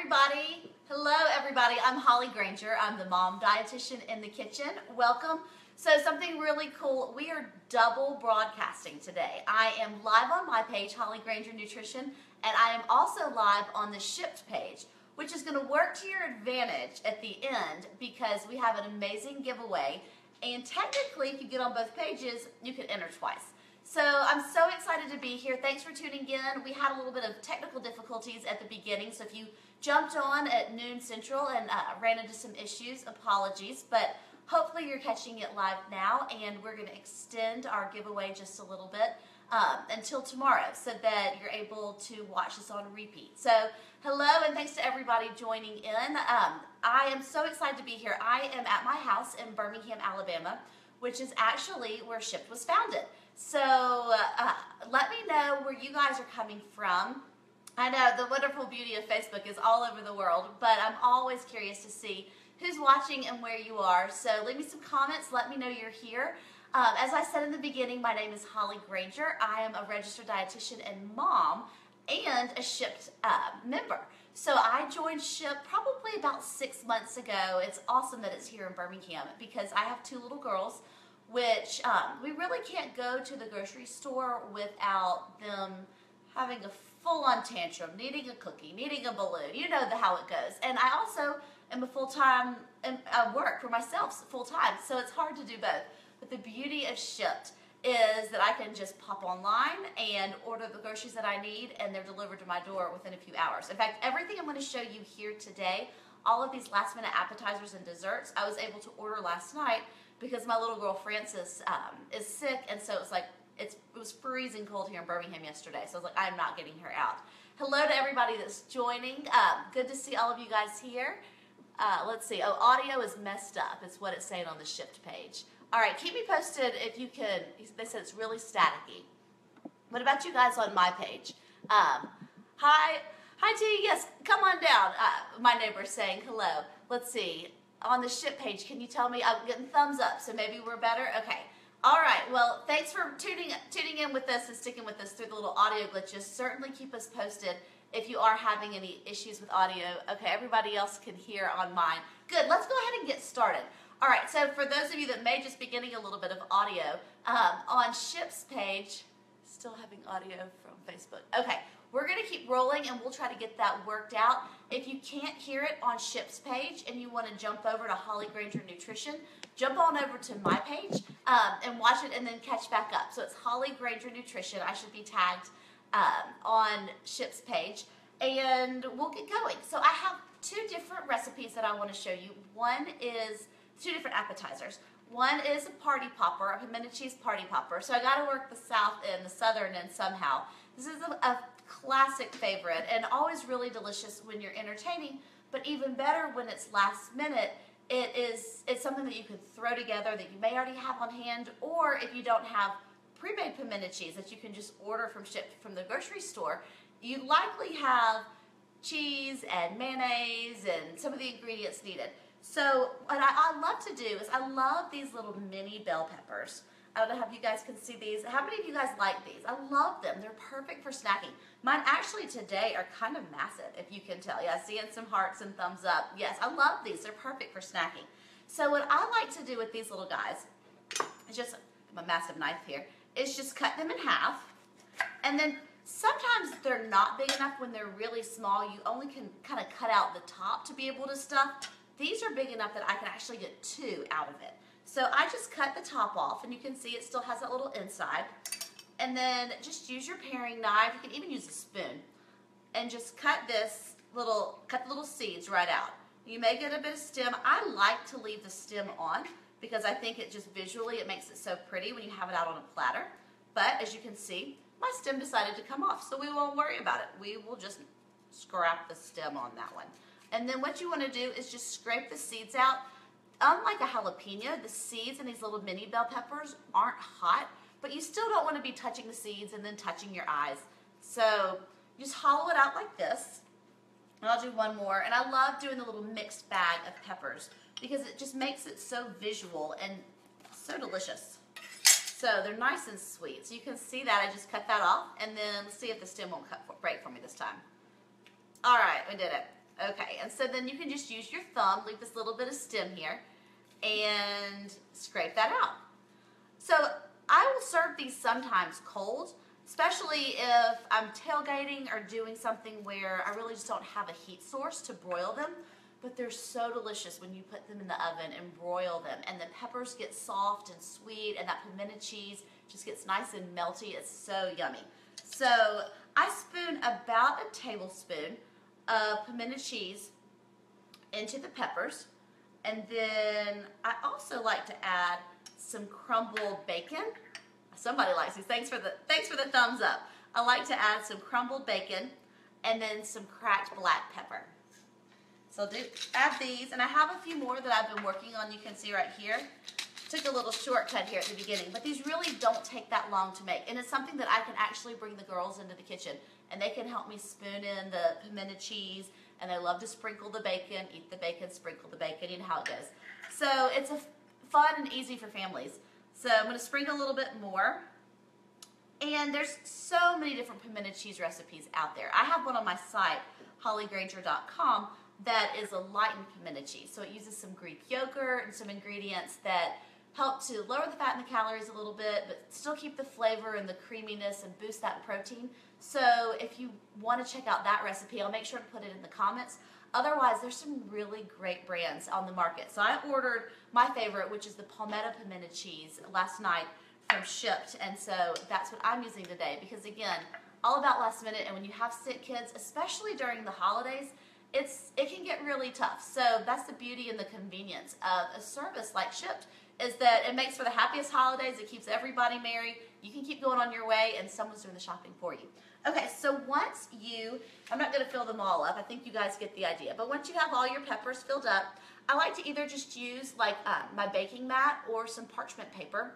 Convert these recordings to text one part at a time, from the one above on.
everybody. Hello, everybody. I'm Holly Granger. I'm the mom dietitian in the kitchen. Welcome. So something really cool. We are double broadcasting today. I am live on my page, Holly Granger Nutrition, and I am also live on the Shipped page, which is going to work to your advantage at the end because we have an amazing giveaway. And technically, if you get on both pages, you can enter twice. So I'm so excited to be here. Thanks for tuning in. We had a little bit of technical difficulties at the beginning, so if you jumped on at noon Central and ran into some issues, apologies, but hopefully you're catching it live now, and we're going to extend our giveaway just a little bit until tomorrow so that you're able to watch this on repeat. So hello, and thanks to everybody joining in. I am so excited to be here. I am at my house in Birmingham, Alabama, which is actually where Shipped was founded. So let me know where you guys are coming from. I know the wonderful beauty of Facebook is all over the world, but I'm always curious to see who's watching and where you are. So leave me some comments. Let me know you're here. As I said in the beginning, my name is Holly Granger. I am a registered dietitian and mom and a Shipped member. So I joined Shipped probably about 6 months ago. It's awesome that it's here in Birmingham because I have two little girls, which we really can't go to the grocery store without them having a full-on tantrum, needing a cookie, needing a balloon. You know how it goes. And I also am a full-time, I work for myself full-time, so it's hard to do both. But the beauty of Shipped is that I can just pop online and order the groceries that I need, and they're delivered to my door within a few hours. In fact, everything I'm going to show you here today, all of these last-minute appetizers and desserts, I was able to order last night because my little girl Frances is sick, and so it's like it was freezing cold here in Birmingham yesterday, so I was like, I'm not getting her out. Hello to everybody that's joining. Good to see all of you guys here. Let's see. Oh, audio is messed up. It's what it's saying on the Shipped page. All right, keep me posted if you can. They said it's really staticky. What about you guys on my page? Hi T. Yes, come on down. My neighbor's saying hello. Let's see. On the Shipped page, can you tell me? I'm getting thumbs up, so maybe we're better. Okay. All right. Well, thanks for tuning in with us and sticking with us through the little audio glitches. Certainly keep us posted if you are having any issues with audio. Okay, everybody else can hear on mine. Good. Let's go ahead and get started. All right. So for those of you that may just be getting a little bit of audio, on Shipped's page, still having audio from Facebook. Okay. We're going to keep rolling, and we'll try to get that worked out. If you can't hear it on Shipped's page and you want to jump over to Holly Granger Nutrition, jump on over to my page and watch it and then catch back up. So it's Holly Granger Nutrition. I should be tagged on Shipped's page, and we'll get going. So I have two different recipes that I want to show you. One is two different appetizers. One is a party popper, a pimento cheese party popper. So I got to work the south end, the southern end somehow. This is a classic favorite and always really delicious when you're entertaining, but even better when it's last minute. It's something that you could throw together that you may already have on hand, or if you don't have pre-made pimento cheese that you can just order from the grocery store, you likely have cheese and mayonnaise and some of the ingredients needed. So what I love to do is I love these little mini bell peppers. I don't know if you guys can see these. How many of you guys like these? I love them. They're perfect for snacking. Mine actually today are kind of massive, if you can tell. Yeah, seeing some hearts and thumbs up. Yes, I love these. They're perfect for snacking. So what I like to do with these little guys, is just a massive knife here, is just cut them in half. And then sometimes they're not big enough when they're really small. You only can kind of cut out the top to be able to stuff. These are big enough that I can actually get two out of it. So I just cut the top off, and you can see it still has that little inside. And then just use your paring knife. You can even use a spoon. And just cut the little seeds right out. You may get a bit of stem. I like to leave the stem on because I think it just visually, it makes it so pretty when you have it out on a platter. But as you can see, my stem decided to come off, so we won't worry about it. We will just scrap the stem on that one. And then what you want to do is just scrape the seeds out. Unlike a jalapeno, the seeds in these little mini bell peppers aren't hot, but you still don't want to be touching the seeds and then touching your eyes. So just hollow it out like this. And I'll do one more. And I love doing the little mixed bag of peppers because it just makes it so visual and so delicious. So they're nice and sweet. So you can see that I just cut that off, and then see if the stem won't break for me this time. All right, we did it. Okay, and so then you can just use your thumb, leave this little bit of stem here, and scrape that out. So I will serve these sometimes cold, especially if I'm tailgating or doing something where I really just don't have a heat source to broil them. But they're so delicious when you put them in the oven and broil them. And the peppers get soft and sweet, and that pimento cheese just gets nice and melty. It's so yummy. So I spoon about a tablespoon of pimento cheese into the peppers. And then I also like to add some crumbled bacon. Somebody likes these. Thanks for the thumbs up. I like to add some crumbled bacon and then some cracked black pepper. So add these, and I have a few more that I've been working on. You can see right here. Took a little shortcut here at the beginning, but these really don't take that long to make, and it's something that I can actually bring the girls into the kitchen, and they can help me spoon in the pimento cheese, and they love to sprinkle the bacon, eat the bacon, sprinkle the bacon, you know how it goes. So it's fun and easy for families. So I'm going to sprinkle a little bit more, and there's so many different pimento cheese recipes out there. I have one on my site, hollygranger.com, that is a lightened pimento cheese. So it uses some Greek yogurt and some ingredients that help to lower the fat and the calories a little bit, but still keep the flavor and the creaminess and boost that protein. So if you want to check out that recipe, I'll make sure to put it in the comments. Otherwise, there's some really great brands on the market. So I ordered my favorite, which is the palmetto pimento cheese, last night from Shipt, and so that's what I'm using today because, again, all about last minute, and when you have sick kids, especially during the holidays, it can get really tough. So that's the beauty and the convenience of a service like Shipt, is that it makes for the happiest holidays. It keeps everybody merry. You can keep going on your way, and someone's doing the shopping for you. Okay, so once I'm not going to fill them all up. I think you guys get the idea. But once you have all your peppers filled up, I like to either just use like my baking mat or some parchment paper.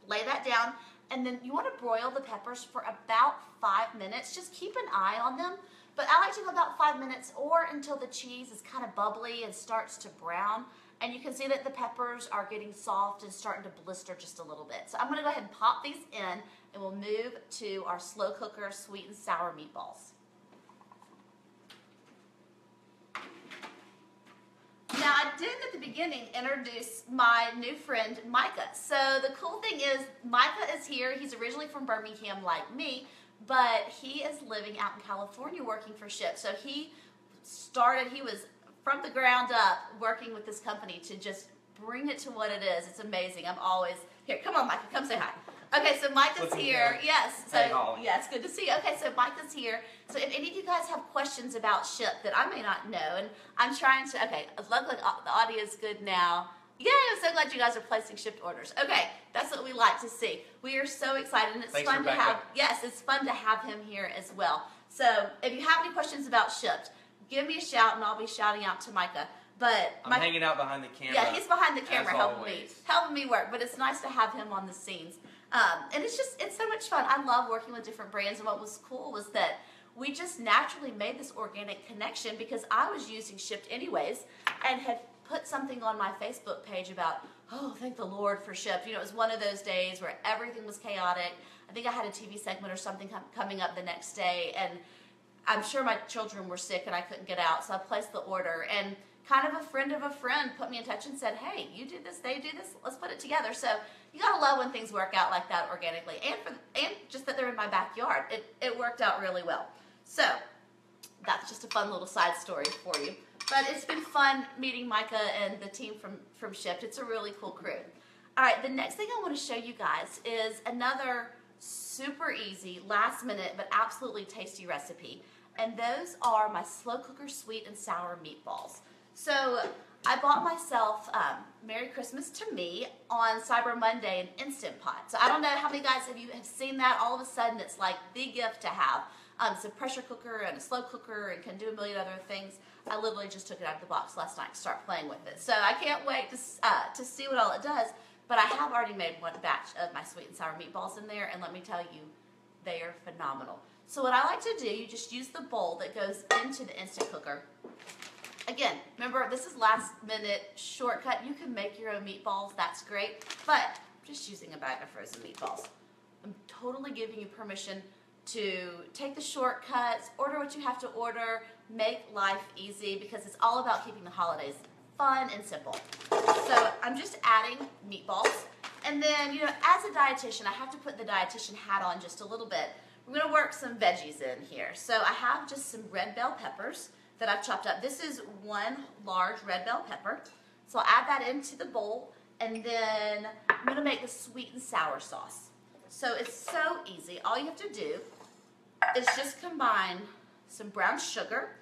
Lay that down, and then you want to broil the peppers for about 5 minutes. Just keep an eye on them. But I like to go about 5 minutes or until the cheese is kind of bubbly and starts to brown. And you can see that the peppers are getting soft and starting to blister just a little bit. So I'm going to go ahead and pop these in, and we'll move to our slow cooker sweet and sour meatballs. Now, I did at the beginning introduce my new friend, Micah. So the cool thing is, Micah is here. He's originally from Birmingham like me, but he is living out in California working for Shipt. So he was from the ground up working with this company to just bring it to what it is. It's amazing. I'm always here. Come on, Micah, come say hi. Okay, so Micah's here. Yes. So hey, Holly. Yeah, it's good to see you. Okay, so Micah's here. So if any of you guys have questions about Shipt that I may not know, and I'm trying to, okay, luckily the audio is good now. Yay, I'm so glad you guys are placing Shipt orders. Okay, that's what we like to see. We are so excited, and it's Thanks, fun Rebecca. to have, yes, it's fun to have him here as well. So if you have any questions about Shipt, give me a shout, and I'll be shouting out to Micah. But I'm hanging out behind the camera. Yeah, he's behind the camera as helping me work. But it's nice to have him on the scenes. And it's so much fun. I love working with different brands. And what was cool was that we just naturally made this organic connection because I was using Shipt anyways and had put something on my Facebook page about, oh, thank the Lord for Shipt. You know, it was one of those days where everything was chaotic. I think I had a TV segment or something coming up the next day, and I'm sure my children were sick and I couldn't get out, so I placed the order. And kind of a friend put me in touch and said, hey, you do this, they do this, let's put it together. So you gotta love when things work out like that organically, and just that they're in my backyard. It worked out really well. So that's just a fun little side story for you. But it's been fun meeting Micah and the team from Shipt. It's a really cool crew. All right, the next thing I want to show you guys is another super easy, last minute, but absolutely tasty recipe. And those are my slow cooker sweet and sour meatballs. So I bought myself, Merry Christmas to me, on Cyber Monday, an Instant Pot. So I don't know how many guys have seen that. All of a sudden it's like the gift to have. It's a pressure cooker and a slow cooker and can do a million other things. I literally just took it out of the box last night to start playing with it. So I can't wait to see what all it does. But I have already made one batch of my sweet and sour meatballs in there, and let me tell you, they are phenomenal. So what I like to do, you just use the bowl that goes into the Instant Cooker. Again, remember, this is last minute shortcut. You can make your own meatballs, that's great, but I'm just using a bag of frozen meatballs. I'm totally giving you permission to take the shortcuts, order what you have to order, make life easy, because it's all about keeping the holidays fun and simple. So I'm just adding meatballs. And then, you know, as a dietitian, I have to put the dietitian hat on just a little bit. We're gonna work some veggies in here. So I have just some red bell peppers that I've chopped up. This is one large red bell pepper. So I'll add that into the bowl, and then I'm gonna make the sweet and sour sauce. So it's so easy. All you have to do is just combine some brown sugar,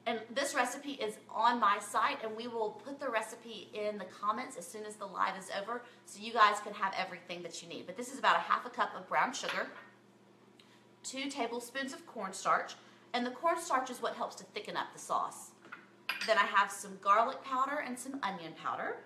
and this recipe is on my site, and we will put the recipe in the comments as soon as the live is over, so you guys can have everything that you need. But this is about a half a cup of brown sugar, 2 tablespoons of cornstarch, and the cornstarch is what helps to thicken up the sauce. Then I have some garlic powder and some onion powder,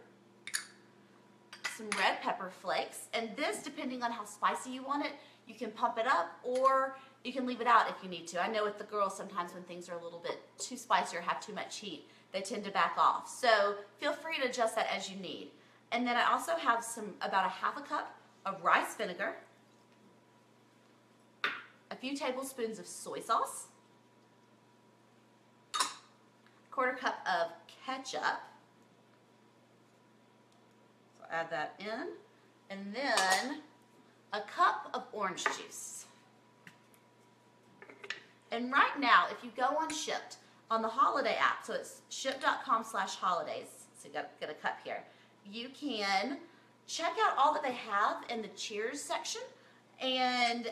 some red pepper flakes, and this, depending on how spicy you want it, you can pump it up or you can leave it out if you need to. I know with the girls, sometimes when things are a little bit too spicy or have too much heat, they tend to back off. So feel free to adjust that as you need. And then I also have about a half a cup of rice vinegar, a few tablespoons of soy sauce, a quarter cup of ketchup. So add that in. And then a cup of orange juice. And right now, if you go on Shipt, on the holiday app, so it's shipt.com/holidays, so you get a cup here, you can check out all that they have in the Cheers section, and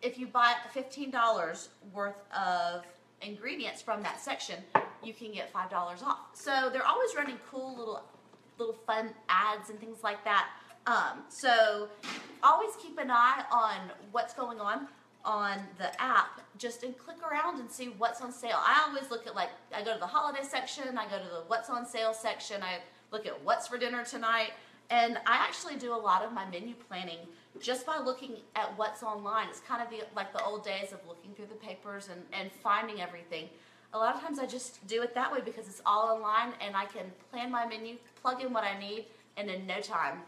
if you buy $15 worth of ingredients from that section, you can get $5 off. So they're always running cool little fun ads and things like that. So always keep an eye on what's going on the app, just and click around and see what's on sale. I always look at, like, I go to the holiday section, I go to the what's on sale section, I look at what's for dinner tonight, and I actually do a lot of my menu planning just by looking at what's online. It's kind of like the old days of looking through the papers and finding everything. A lot of times I just do it that way because it's all online and I can plan my menu, plug in what I need, and in no time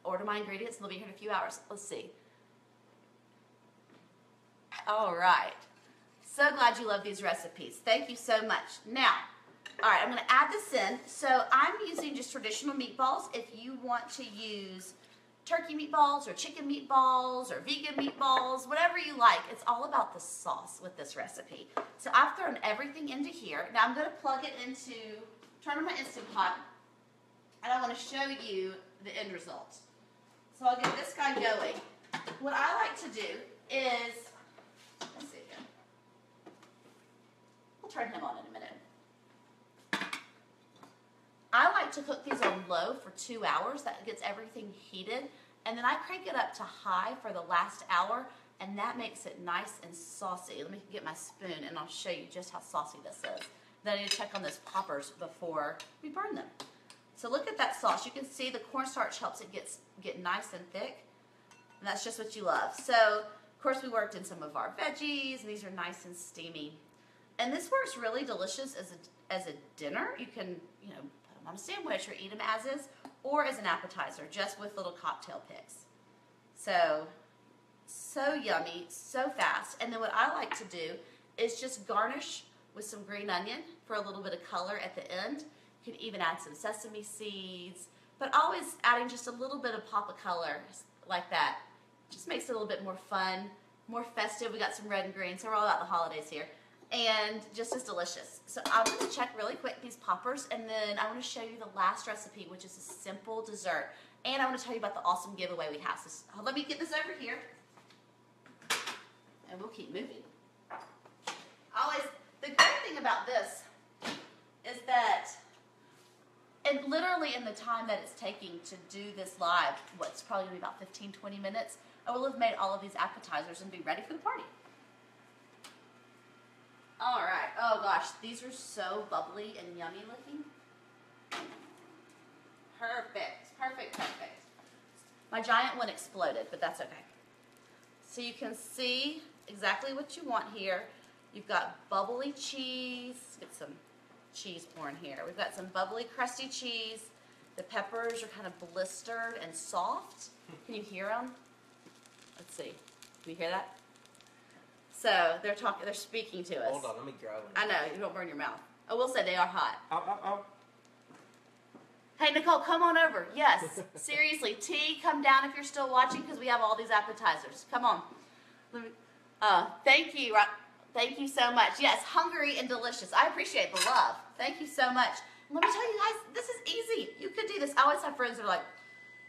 order my ingredients, and they'll be here in a few hours. Let's see. All right. So glad you love these recipes. Thank you so much. Now, all right, I'm going to add this in. So I'm using just traditional meatballs. If you want to use turkey meatballs or chicken meatballs or vegan meatballs, whatever you like, it's all about the sauce with this recipe. So I've thrown everything into here. Now I'm going to plug it into, turn on my Instant Pot, and I want to show you the end result. So I'll get this guy going. What I like to do is, let's see here. We'll turn him on in a minute. I like to cook these on low for 2 hours. That gets everything heated. And then I crank it up to high for the last hour, and that makes it nice and saucy. Let me get my spoon, and I'll show you just how saucy this is. Then I need to check on those poppers before we burn them. So look at that sauce. You can see the cornstarch helps it get nice and thick. And that's just what you love. So, of course, we worked in some of our veggies, and these are nice and steamy. And this works really delicious as a dinner. You can, put them on a sandwich or eat them as is, or as an appetizer, just with little cocktail picks. So yummy, so fast. And then what I like to do is just garnish with some green onion for a little bit of color at the end. You can even add some sesame seeds, but always adding just a little bit of pop of color like that. Just makes it a little bit more fun, more festive. We got some red and green, so we're all about the holidays here. And just as delicious. So I'm going to check really quick these poppers, and then I want to show you the last recipe, which is a simple dessert. And I want to tell you about the awesome giveaway we have. So let me get this over here, and we'll keep moving. The great thing about this is that, and literally in the time that it's taking to do this live, what's probably going to be about 15-20 minutes, I will have made all of these appetizers and be ready for the party. All right. Oh gosh, these are so bubbly and yummy looking. Perfect, perfect, perfect. My giant one exploded, but that's okay. So you can see exactly what you want here. You've got bubbly cheese. Let's get some cheese pouring here. We've got some bubbly, crusty cheese. The peppers are kind of blistered and soft. Can you hear them? Let's see. Do you hear that? So they're talking. They're speaking to us. Hold on, let me grab it. I know, you don't burn your mouth. I will say they are hot. Ow, ow, ow. Hey, Nicole, come on over. Yes, seriously. T, come down if you're still watching because we have all these appetizers. Come on. Thank you. Thank you so much. Yes, hungry and delicious. I appreciate the love. Thank you so much. Let me tell you guys, this is easy. You could do this. I always have friends that are like,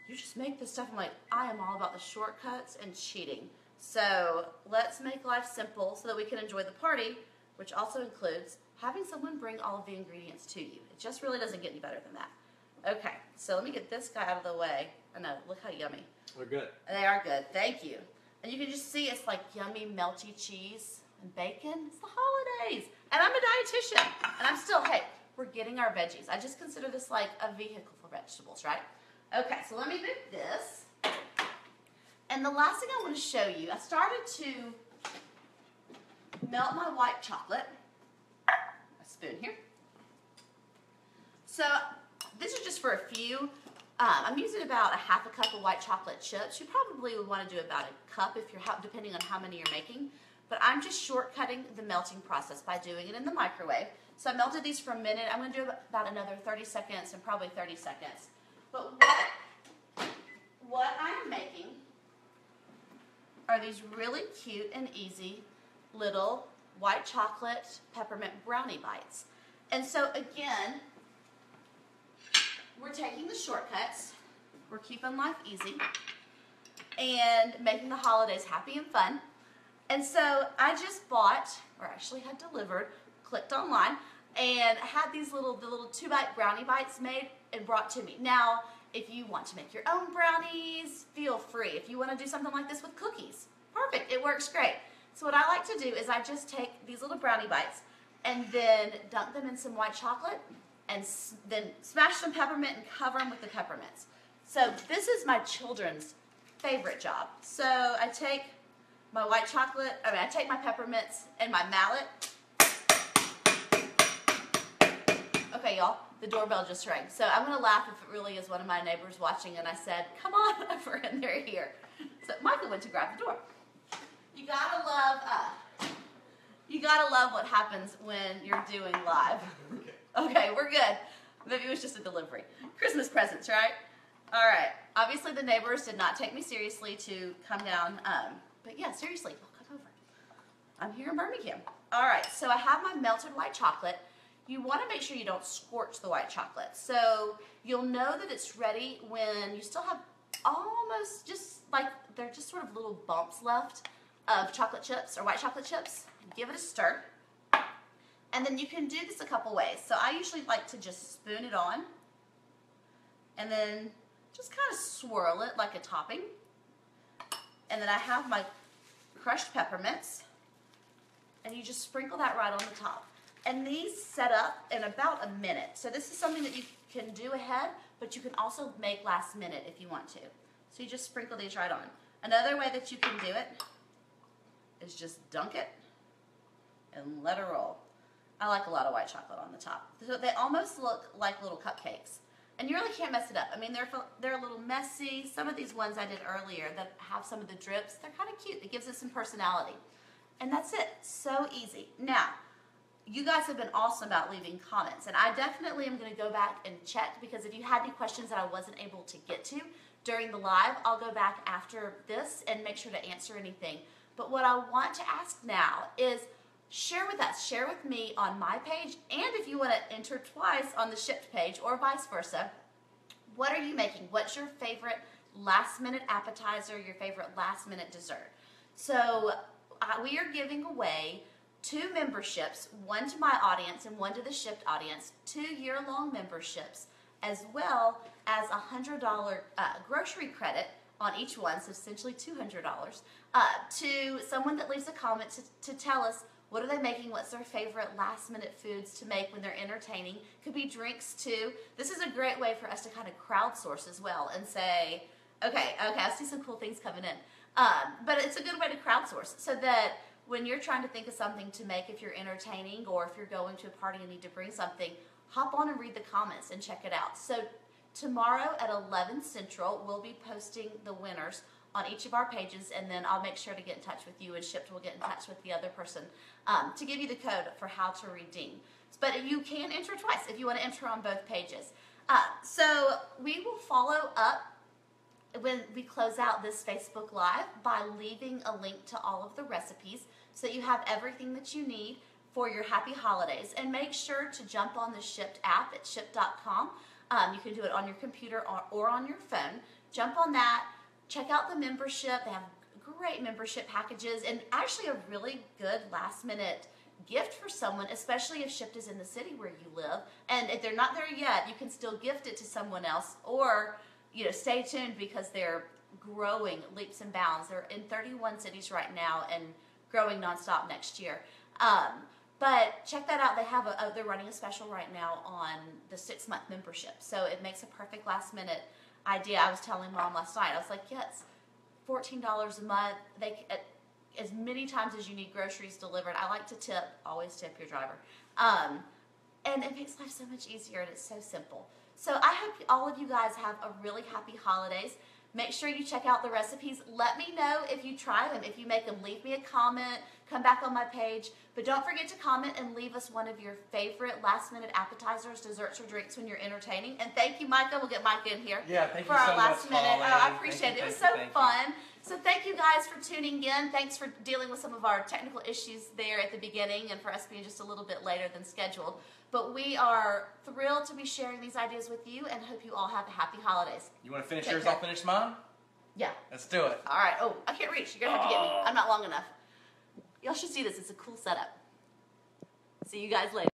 you just make this stuff. I'm like, I am all about the shortcuts and cheating. So let's make life simple so that we can enjoy the party, which also includes having someone bring all of the ingredients to you. It just really doesn't get any better than that. Okay, so let me get this guy out of the way. I know, look how yummy. They're good. They are good, thank you. And you can just see it's like yummy, melty cheese and bacon. It's the holidays. And I'm a dietitian. And I'm still, hey, we're getting our veggies. I just consider this like a vehicle for vegetables, right? Okay, so let me move this. And the last thing I want to show you, I started to melt my white chocolate. A spoon here. So this is just for a few. I'm using about a half a cup of white chocolate chips. You probably would want to do about a cup if you're depending on how many you're making. But I'm just shortcutting the melting process by doing it in the microwave. So I melted these for a minute. I'm going to do about another 30 seconds and probably 30 seconds. But what I'm making are these really cute and easy little white chocolate peppermint brownie bites. And so again, we're taking the shortcuts, we're keeping life easy, and making the holidays happy and fun. And so I just bought, or actually had delivered, clicked online, and had these little 2-bite brownie bites made and brought to me. Now, if you want to make your own brownies, feel free. If you want to do something like this with cookies, perfect, it works great. So what I like to do is I just take these little brownie bites and then dunk them in some white chocolate and then smash some peppermint and cover them with the peppermints. So this is my children's favorite job. So I take my white chocolate, I take my peppermints and my mallet. Okay, y'all, the doorbell just rang. So I'm going to laugh if it really is one of my neighbors watching and I said, come on over and they're here. So Michael went to grab the door. You gotta love what happens when you're doing live. Okay, we're good. Maybe it was just a delivery. Christmas presents, right? All right. Obviously, the neighbors did not take me seriously to come down. But yeah, seriously, come over. I'm here in Birmingham. All right, so I have my melted white chocolate. You want to make sure you don't scorch the white chocolate. So you'll know that it's ready when you still have almost just like, they're just sort of little bumps left of chocolate chips or white chocolate chips. Give it a stir. And then you can do this a couple ways. So I usually like to just spoon it on and then just kind of swirl it like a topping. And then I have my crushed peppermints and you just sprinkle that right on the top. And these set up in about a minute. So this is something that you can do ahead, but you can also make last minute if you want to. So you just sprinkle these right on. Another way that you can do it is just dunk it and let it roll. I like a lot of white chocolate on the top. So they almost look like little cupcakes. And you really can't mess it up. I mean, they're a little messy. Some of these ones I did earlier that have some of the drips, they're kind of cute. It gives it some personality. And that's it. So easy. Now, you guys have been awesome about leaving comments. And I definitely am going to go back and check because if you had any questions that I wasn't able to get to during the live, I'll go back after this and make sure to answer anything. But what I want to ask now is share with us, share with me on my page, and if you want to enter twice on the shipped page or vice versa, what are you making? What's your favorite last minute appetizer, your favorite last minute dessert? So we are giving away 2 memberships, one to my audience and one to the shipped audience, 2 year-long memberships, as well as a $100 grocery credit on each one, so essentially $200, to someone that leaves a comment to tell us what are they making, what's their favorite last-minute foods to make when they're entertaining. Could be drinks too. This is a great way for us to kind of crowdsource as well and say, okay, I see some cool things coming in. But it's a good way to crowdsource so that when you're trying to think of something to make if you're entertaining or if you're going to a party and need to bring something, hop on and read the comments and check it out. So tomorrow at 11 Central, we'll be posting the winners on each of our pages, and then I'll make sure to get in touch with you, and Shipped will get in touch with the other person to give you the code for how to redeem. But you can enter twice if you want to enter on both pages. So we will follow up when we close out this Facebook Live by leaving a link to all of the recipes so that you have everything that you need for your happy holidays. And make sure to jump on the Shipped app at shipped.com. You can do it on your computer or on your phone. Jump on that. Check out the membership. They have great membership packages and actually a really good last-minute gift for someone, especially if Shipped is in the city where you live. And if they're not there yet, you can still gift it to someone else, or stay tuned because they're growing leaps and bounds. They're in 31 cities right now and growing nonstop next year. But check that out. They have they're running a special right now on the 6-month membership, so it makes a perfect last-minute idea. I was telling Mom last night. I was like, yeah, it's $14 a month. As many times as you need groceries delivered. I like to tip. Always tip your driver. And it makes life so much easier, and it's so simple. So I hope all of you guys have a really happy holidays. Make sure you check out the recipes. Let me know if you try them. If you make them, leave me a comment. Come back on my page. But don't forget to comment and leave us one of your favorite last-minute appetizers, desserts, or drinks when you're entertaining. And thank you, Micah. We'll get Micah in here for our so last much, minute. Holly. I appreciate it. It was so fun. So thank you guys for tuning in. Thanks for dealing with some of our technical issues there at the beginning and for us being just a little bit later than scheduled. But we are thrilled to be sharing these ideas with you and hope you all have happy holidays. You want to finish yours? I'll finish mine? Yeah. Let's do it. All right. Oh, I can't reach. You're going to have to get me. I'm not long enough. Y'all should see this. It's a cool setup. See you guys later.